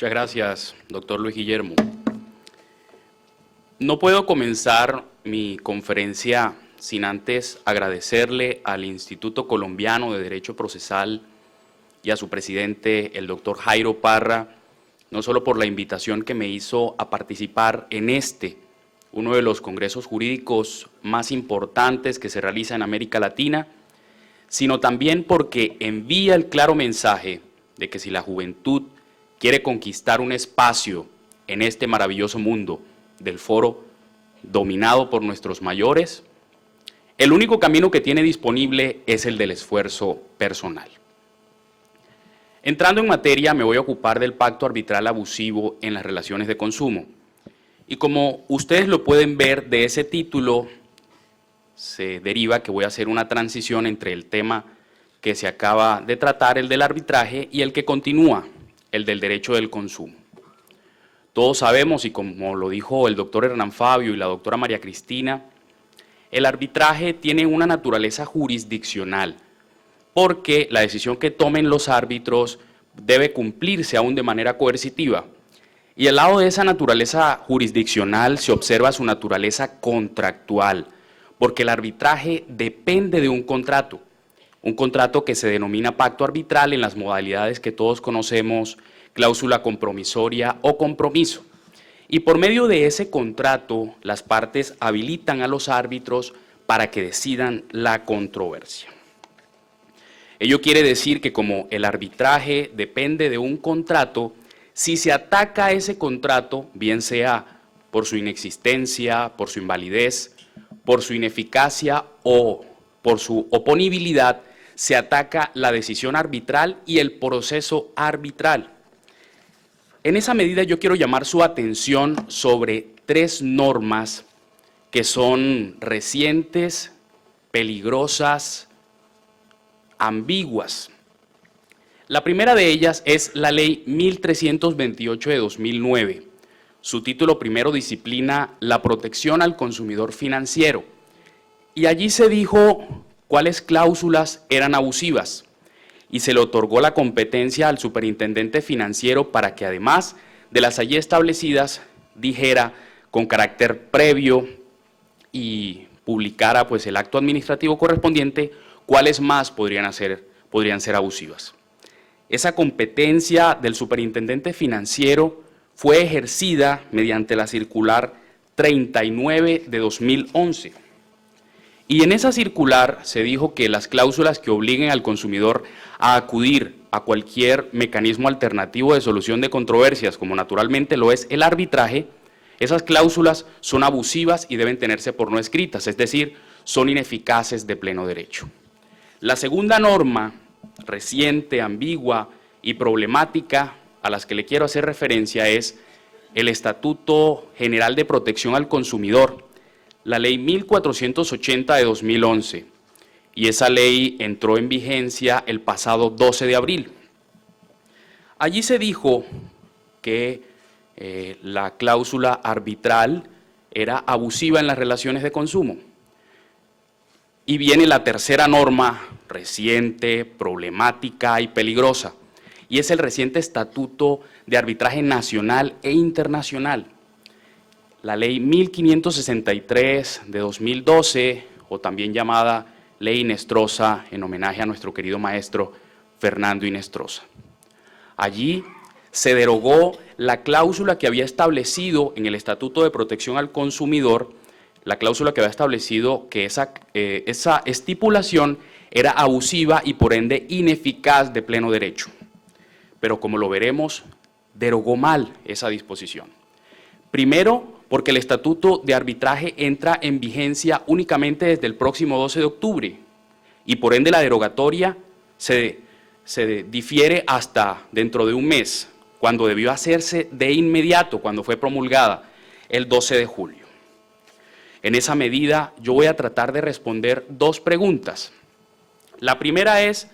Muchas gracias, doctor Luis Guillermo. No puedo comenzar mi conferencia sin antes agradecerle al Instituto Colombiano de Derecho Procesal y a su presidente, el doctor Jairo Parra, no solo por la invitación que me hizo a participar en uno de los congresos jurídicos más importantes que se realiza en América Latina, sino también porque envía el claro mensaje de que si la juventud quiere conquistar un espacio en este maravilloso mundo del foro dominado por nuestros mayores, el único camino que tiene disponible es el del esfuerzo personal. Entrando en materia, me voy a ocupar del pacto arbitral abusivo en las relaciones de consumo. Y como ustedes lo pueden ver de ese título, se deriva que voy a hacer una transición entre el tema que se acaba de tratar, el del arbitraje, y el que continúa, el del derecho del consumo. Todos sabemos, y como lo dijo el doctor Hernán Fabio y la doctora María Cristina, el arbitraje tiene una naturaleza jurisdiccional, porque la decisión que tomen los árbitros debe cumplirse aún de manera coercitiva. Y al lado de esa naturaleza jurisdiccional se observa su naturaleza contractual, porque el arbitraje depende de un contrato que se denomina pacto arbitral en las modalidades que todos conocemos, cláusula compromisoria o compromiso. Y por medio de ese contrato, las partes habilitan a los árbitros para que decidan la controversia. Ello quiere decir que como el arbitraje depende de un contrato, si se ataca ese contrato, bien sea por su inexistencia, por su invalidez, por su ineficacia o por su oponibilidad, se ataca la decisión arbitral y el proceso arbitral. En esa medida yo quiero llamar su atención sobre 3 normas que son recientes, peligrosas, ambiguas. La primera de ellas es la Ley 1328 de 2009. Su título primero disciplina la protección al consumidor financiero. Y allí se dijo cuáles cláusulas eran abusivas y se le otorgó la competencia al superintendente financiero para que además de las allí establecidas dijera con carácter previo y publicara pues el acto administrativo correspondiente cuáles más podrían ser abusivas. Esa competencia del superintendente financiero fue ejercida mediante la circular 39 de 2011. Y en esa circular se dijo que las cláusulas que obliguen al consumidor a acudir a cualquier mecanismo alternativo de solución de controversias, como naturalmente lo es el arbitraje, esas cláusulas son abusivas y deben tenerse por no escritas, es decir, son ineficaces de pleno derecho. La segunda norma, reciente, ambigua y problemática, a las que le quiero hacer referencia es el Estatuto General de Protección al Consumidor, la Ley 1480 de 2011, y esa ley entró en vigencia el pasado 12 de abril. Allí se dijo que la cláusula arbitral era abusiva en las relaciones de consumo. Y viene la tercera norma, reciente, problemática y peligrosa, y es el reciente Estatuto de Arbitraje Nacional e Internacional. La Ley 1563 de 2012, o también llamada Ley Inestrosa, en homenaje a nuestro querido maestro Fernando Inestrosa. Allí se derogó la cláusula que había establecido en el Estatuto de Protección al Consumidor, la cláusula que había establecido que esa estipulación era abusiva y por ende ineficaz de pleno derecho. Pero como lo veremos, derogó mal esa disposición. Primero, porque el Estatuto de Arbitraje entra en vigencia únicamente desde el próximo 12 de octubre y por ende la derogatoria se difiere hasta dentro de un mes, cuando debió hacerse de inmediato, cuando fue promulgada el 12 de julio. En esa medida yo voy a tratar de responder 2 preguntas. La primera es,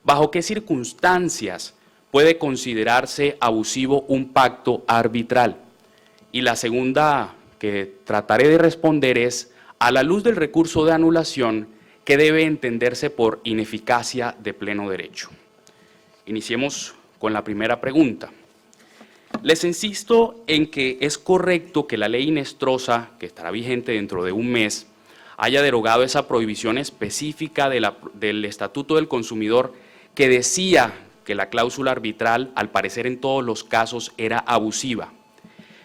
¿bajo qué circunstancias puede considerarse abusivo un pacto arbitral? Y la segunda que trataré de responder es, a la luz del recurso de anulación, ¿qué debe entenderse por ineficacia de pleno derecho? Iniciemos con la primera pregunta. Les insisto en que es correcto que la ley Inestrosa, que estará vigente dentro de un mes, haya derogado esa prohibición específica del Estatuto del Consumidor que decía que la cláusula arbitral, al parecer en todos los casos, era abusiva.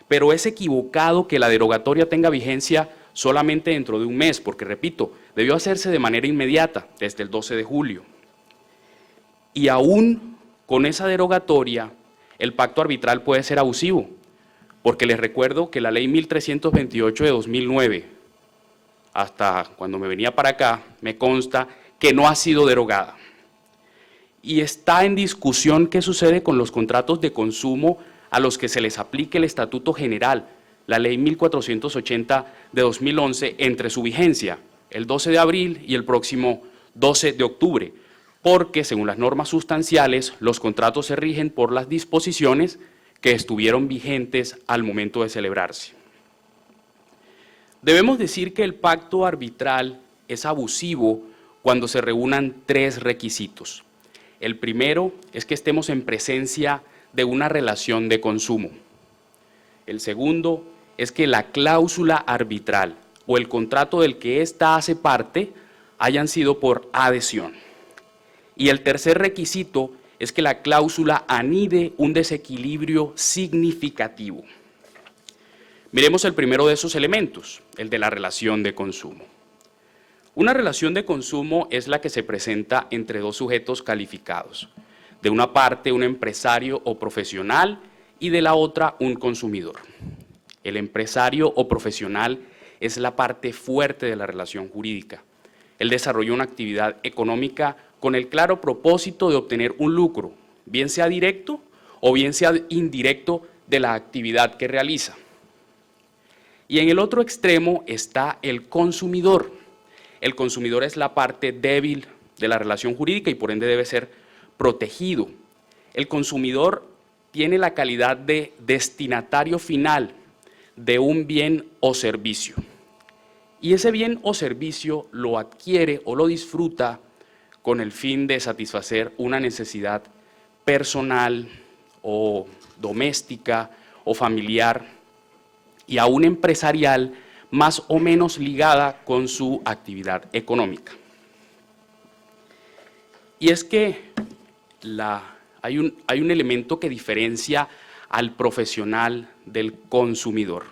Pero es equivocado que la derogatoria tenga vigencia solamente dentro de un mes, porque, repito, debió hacerse de manera inmediata, desde el 12 de julio. Y aún con esa derogatoria, el pacto arbitral puede ser abusivo, porque les recuerdo que la ley 1328 de 2009, hasta cuando me venía para acá, me consta que no ha sido derogada. Y está en discusión qué sucede con los contratos de consumo a los que se les aplique el Estatuto General, la ley 1480 de 2011, entre su vigencia, el 12 de abril y el próximo 12 de octubre, porque según las normas sustanciales, los contratos se rigen por las disposiciones que estuvieron vigentes al momento de celebrarse. Debemos decir que el pacto arbitral es abusivo cuando se reúnan tres requisitos. El primero es que estemos en presencia de una relación de consumo. El segundo es que la cláusula arbitral o el contrato del que ésta hace parte hayan sido por adhesión. Y el tercer requisito es que la cláusula anide un desequilibrio significativo. Miremos el primero de esos elementos, el de la relación de consumo. Una relación de consumo es la que se presenta entre dos sujetos calificados. De una parte, un empresario o profesional y de la otra, un consumidor. El empresario o profesional es la parte fuerte de la relación jurídica. Él desarrolla una actividad económica con el claro propósito de obtener un lucro, bien sea directo o bien sea indirecto de la actividad que realiza. Y en el otro extremo está el consumidor. El consumidor es la parte débil de la relación jurídica y por ende debe ser protegido. El consumidor tiene la calidad de destinatario final de un bien o servicio. Y ese bien o servicio lo adquiere o lo disfruta con el fin de satisfacer una necesidad personal o doméstica o familiar y aún empresarial más o menos ligada con su actividad económica. Y es que hay un elemento que diferencia al profesional del consumidor.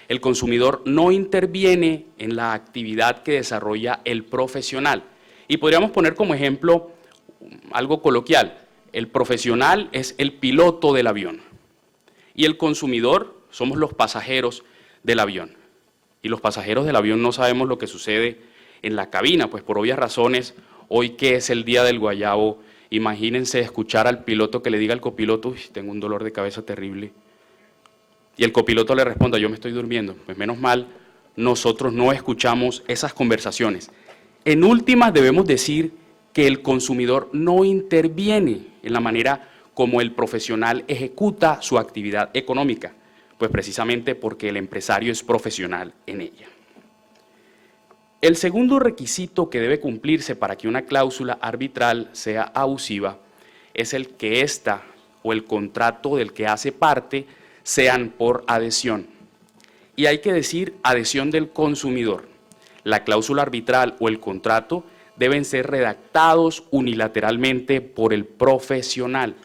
El consumidor no interviene en la actividad que desarrolla el profesional. Y podríamos poner como ejemplo algo coloquial. El profesional es el piloto del avión y el consumidor somos los pasajeros del avión. Y los pasajeros del avión no sabemos lo que sucede en la cabina, pues por obvias razones, hoy que es el día del guayabo, imagínense escuchar al piloto que le diga al copiloto, uy, tengo un dolor de cabeza terrible. Y el copiloto le responda, yo me estoy durmiendo. Pues menos mal, nosotros no escuchamos esas conversaciones. En últimas, debemos decir que el consumidor no interviene en la manera como el profesional ejecuta su actividad económica, pues precisamente porque el empresario es profesional en ella. El segundo requisito que debe cumplirse para que una cláusula arbitral sea abusiva es el que ésta o el contrato del que hace parte sean por adhesión. Y hay que decir adhesión del consumidor. La cláusula arbitral o el contrato deben ser redactados unilateralmente por el profesional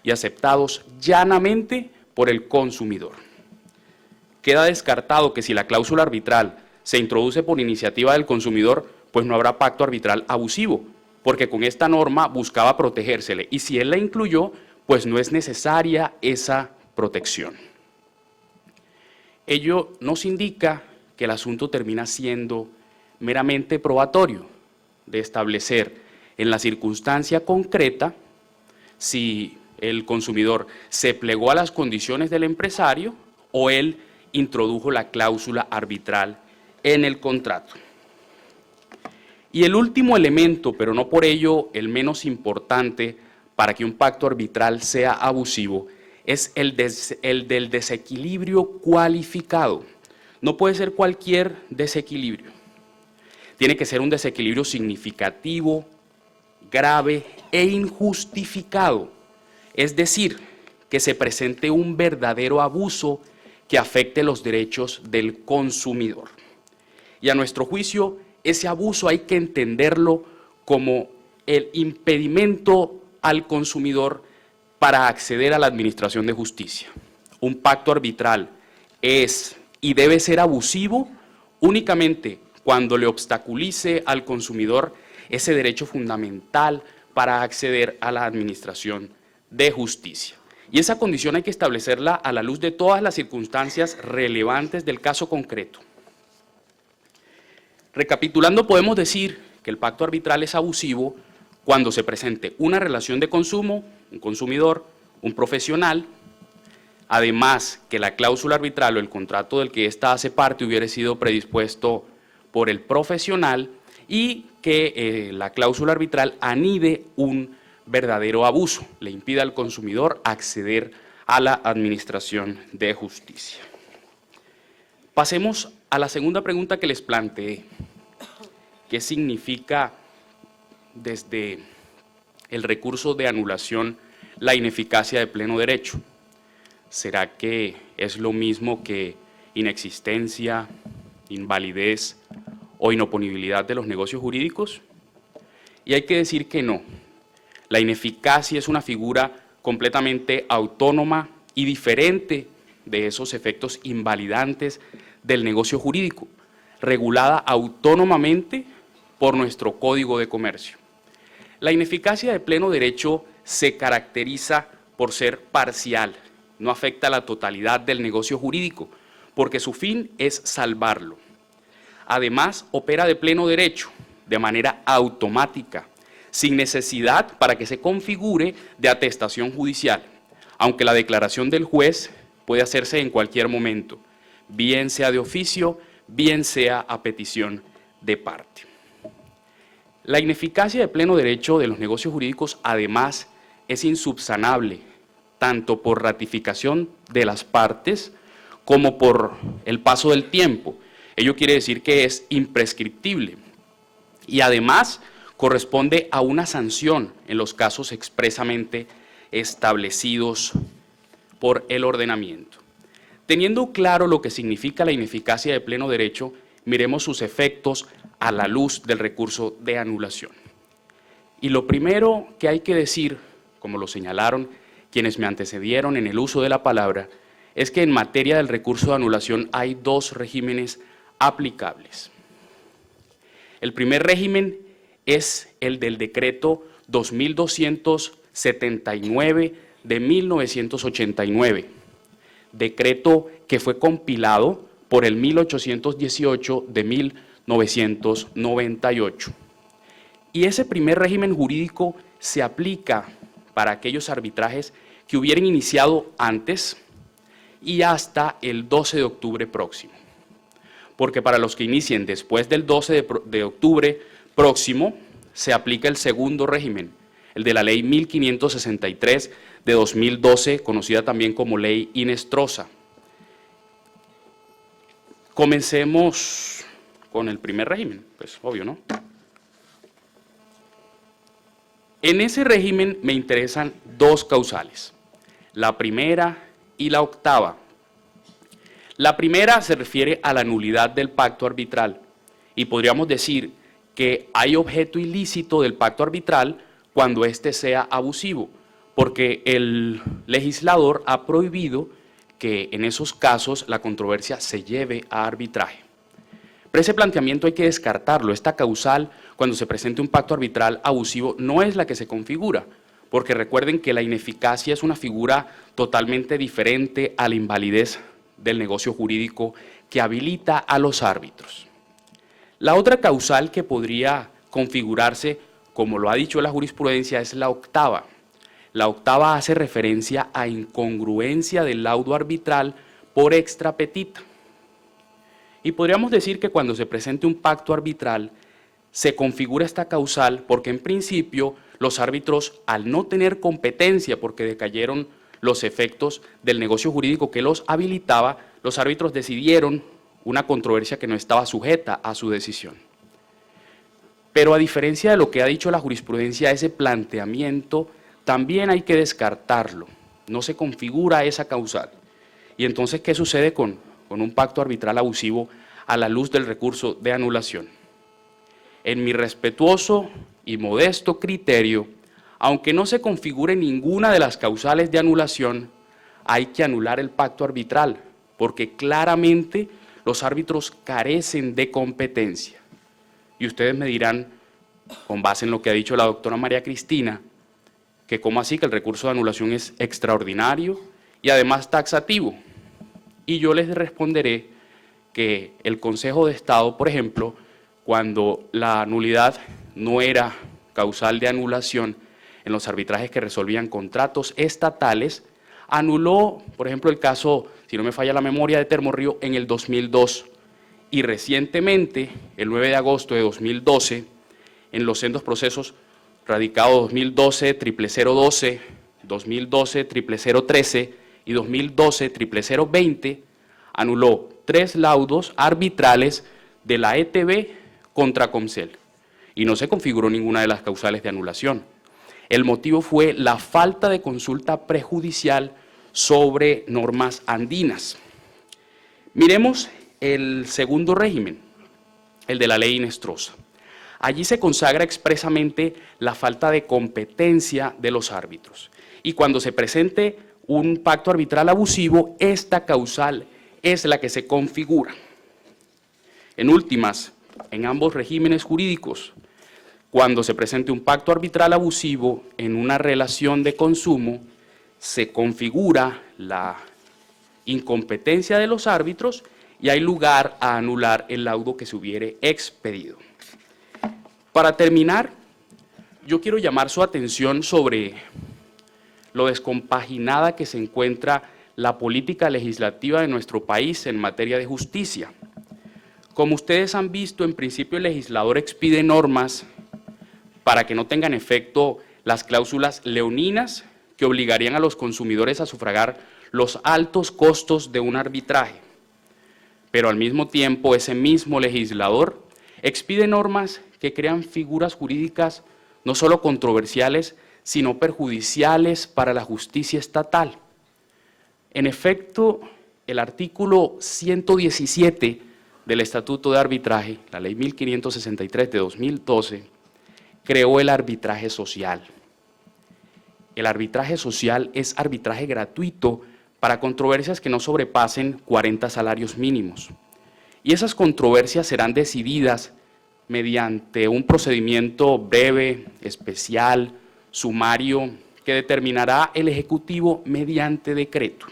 y aceptados llanamente por el consumidor. Queda descartado que si la cláusula arbitral se introduce por iniciativa del consumidor, pues no habrá pacto arbitral abusivo, porque con esta norma buscaba protegérsele, y si él la incluyó, pues no es necesaria esa protección. Ello nos indica que el asunto termina siendo meramente probatorio de establecer en la circunstancia concreta si el consumidor se plegó a las condiciones del empresario o él introdujo la cláusula arbitral en el contrato. Y el último elemento, pero no por ello el menos importante para que un pacto arbitral sea abusivo, es el del desequilibrio cualificado. No puede ser cualquier desequilibrio. Tiene que ser un desequilibrio significativo, grave e injustificado. Es decir, que se presente un verdadero abuso que afecte los derechos del consumidor. Y a nuestro juicio, ese abuso hay que entenderlo como el impedimento al consumidor para acceder a la administración de justicia. Un pacto arbitral es y debe ser abusivo únicamente cuando le obstaculice al consumidor ese derecho fundamental para acceder a la administración de justicia. Y esa condición hay que establecerla a la luz de todas las circunstancias relevantes del caso concreto. Recapitulando, podemos decir que el pacto arbitral es abusivo cuando se presente una relación de consumo, un consumidor, un profesional, además que la cláusula arbitral o el contrato del que ésta hace parte hubiera sido predispuesto por el profesional y que la cláusula arbitral anide un verdadero abuso, le impida al consumidor acceder a la administración de justicia. Pasemos a la segunda pregunta que les planteé. ¿Qué significa desde el recurso de anulación la ineficacia de pleno derecho? ¿Será que es lo mismo que inexistencia, invalidez o inoponibilidad de los negocios jurídicos? Y hay que decir que no. La ineficacia es una figura completamente autónoma y diferente de esos efectos invalidantes del negocio jurídico, regulada autónomamente por nuestro Código de Comercio. La ineficacia de pleno derecho se caracteriza por ser parcial, no afecta a la totalidad del negocio jurídico, porque su fin es salvarlo. Además, opera de pleno derecho, de manera automática, sin necesidad para que se configure de atestación judicial, aunque la declaración del juez puede hacerse en cualquier momento, bien sea de oficio, bien sea a petición de parte. La ineficacia de pleno derecho de los negocios jurídicos, además, es insubsanable, tanto por ratificación de las partes como por el paso del tiempo. Ello quiere decir que es imprescriptible y además corresponde a una sanción en los casos expresamente establecidos por el ordenamiento. Teniendo claro lo que significa la ineficacia de pleno derecho, miremos sus efectos a la luz del recurso de anulación. Y lo primero que hay que decir, como lo señalaron quienes me antecedieron en el uso de la palabra, es que en materia del recurso de anulación hay dos regímenes aplicables. El primer régimen es el del decreto 2279 de 1989, decreto que fue compilado por el 1818 de 1998. Y ese primer régimen jurídico se aplica para aquellos arbitrajes que hubieran iniciado antes y hasta el 12 de octubre próximo. Porque para los que inicien después del 12 de octubre próximo, se aplica el segundo régimen, el de la Ley 1563 de 2012, conocida también como Ley Inestrosa. Comencemos con el primer régimen, pues obvio, ¿no? En ese régimen me interesan dos causales, la primera y la octava. La primera se refiere a la nulidad del pacto arbitral y podríamos decir que hay objeto ilícito del pacto arbitral cuando éste sea abusivo, porque el legislador ha prohibido que en esos casos la controversia se lleve a arbitraje. Pero ese planteamiento hay que descartarlo. Esta causal, cuando se presente un pacto arbitral abusivo, no es la que se configura, porque recuerden que la ineficacia es una figura totalmente diferente a la invalidez del negocio jurídico que habilita a los árbitros. La otra causal que podría configurarse, como lo ha dicho la jurisprudencia, es la octava. La octava hace referencia a incongruencia del laudo arbitral por extra petita. Y podríamos decir que cuando se presente un pacto arbitral, se configura esta causal porque en principio los árbitros, al no tener competencia porque decayeron los efectos del negocio jurídico que los habilitaba, los árbitros decidieron una controversia que no estaba sujeta a su decisión. Pero a diferencia de lo que ha dicho la jurisprudencia, ese planteamiento también hay que descartarlo, no se configura esa causal. Y entonces, ¿qué sucede con un pacto arbitral abusivo a la luz del recurso de anulación? En mi respetuoso y modesto criterio, aunque no se configure ninguna de las causales de anulación, hay que anular el pacto arbitral, porque claramente los árbitros carecen de competencia. Y ustedes me dirán, con base en lo que ha dicho la doctora María Cristina, que cómo así que el recurso de anulación es extraordinario y además taxativo. Y yo les responderé que el Consejo de Estado, por ejemplo, cuando la nulidad no era causal de anulación en los arbitrajes que resolvían contratos estatales, anuló, por ejemplo, el caso, si no me falla la memoria, de Termorrío en el 2002. Y recientemente, el 9 de agosto de 2012, en los sendos procesos radicados 2012-00012, 2012-00013 y 2012-00020, anuló 3 laudos arbitrales de la ETB contra Comcel y no se configuró ninguna de las causales de anulación. El motivo fue la falta de consulta prejudicial sobre normas andinas. Miremos el segundo régimen, el de la ley Inestrosa. Allí se consagra expresamente la falta de competencia de los árbitros. Y cuando se presente un pacto arbitral abusivo, esta causal es la que se configura. En últimas, en ambos regímenes jurídicos, cuando se presente un pacto arbitral abusivo en una relación de consumo, se configura la incompetencia de los árbitros y hay lugar a anular el laudo que se hubiere expedido. Para terminar, yo quiero llamar su atención sobre lo descompaginada que se encuentra la política legislativa de nuestro país en materia de justicia. Como ustedes han visto, en principio el legislador expide normas para que no tengan efecto las cláusulas leoninas que obligarían a los consumidores a sufragar los altos costos de un arbitraje. Pero al mismo tiempo, ese mismo legislador expide normas que crean figuras jurídicas no solo controversiales, sino perjudiciales para la justicia estatal. En efecto, el artículo 117 del Estatuto de Arbitraje, la Ley 1563 de 2012, creó el arbitraje social. El arbitraje social es arbitraje gratuito para controversias que no sobrepasen 40 salarios mínimos. Y esas controversias serán decididas mediante un procedimiento breve, especial, sumario, que determinará el Ejecutivo mediante decreto.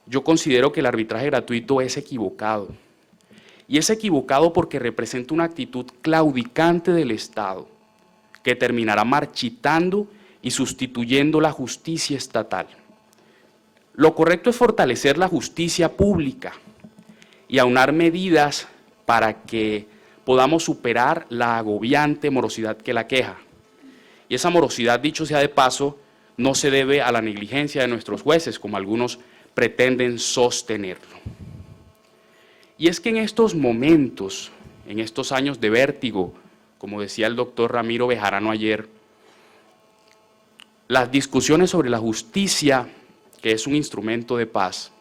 Yo considero que el arbitraje gratuito es equivocado. Y es equivocado porque representa una actitud claudicante del Estado, que terminará marchitando y sustituyendo la justicia estatal. Lo correcto es fortalecer la justicia pública y aunar medidas para que podamos superar la agobiante morosidad que la aqueja. Y esa morosidad, dicho sea de paso, no se debe a la negligencia de nuestros jueces, como algunos pretenden sostenerlo. Y es que en estos momentos, en estos años de vértigo, como decía el doctor Ramiro Bejarano ayer, las discusiones sobre la justicia, que es un instrumento de paz,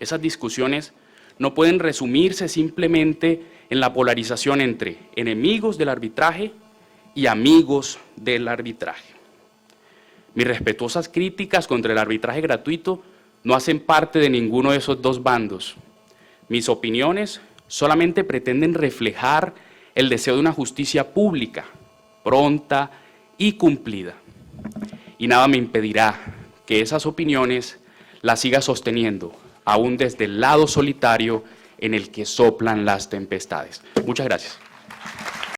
esas discusiones no pueden resumirse simplemente en la polarización entre enemigos del arbitraje y amigos del arbitraje. Mis respetuosas críticas contra el arbitraje gratuito no hacen parte de ninguno de esos dos bandos. Mis opiniones solamente pretenden reflejar el deseo de una justicia pública, pronta y cumplida. Y nada me impedirá que esas opiniones las siga sosteniendo, aún desde el lado solitario en el que soplan las tempestades. Muchas gracias.